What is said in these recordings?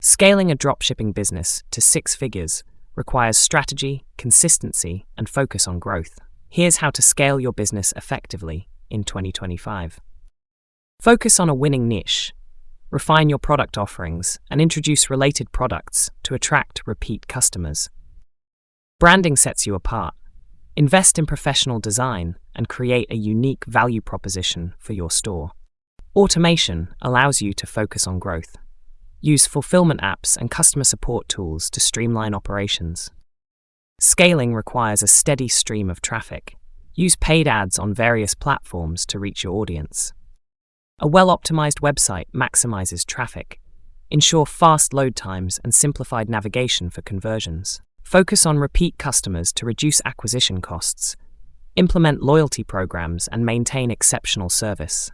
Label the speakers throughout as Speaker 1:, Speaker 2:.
Speaker 1: Scaling a dropshipping business to six figures requires strategy, consistency, and focus on growth. Here's how to scale your business effectively in 2025. Focus on a winning niche. Refine your product offerings and introduce related products to attract repeat customers. Branding sets you apart. Invest in professional design and create a unique value proposition for your store. Automation allows you to focus on growth. Use fulfillment apps and customer support tools to streamline operations. Scaling requires a steady stream of traffic. Use paid ads on various platforms to reach your audience. A well-optimized website maximizes traffic. Ensure fast load times and simplified navigation for conversions. Focus on repeat customers to reduce acquisition costs. Implement loyalty programs and maintain exceptional service.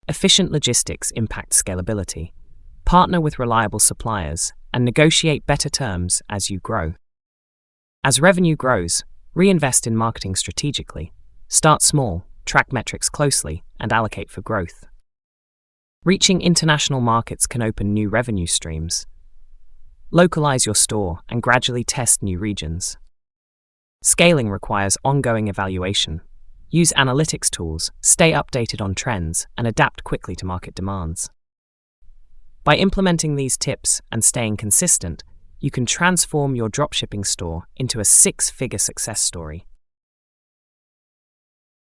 Speaker 1: Efficient logistics impact scalability. Partner with reliable suppliers and negotiate better terms as you grow. As revenue grows, reinvest in marketing strategically. Start small, track metrics closely, and allocate for growth. Reaching international markets can open new revenue streams. Localize your store and gradually test new regions. Scaling requires ongoing evaluation. Use analytics tools, stay updated on trends, and adapt quickly to market demands. By implementing these tips and staying consistent, you can transform your dropshipping store into a six-figure success story.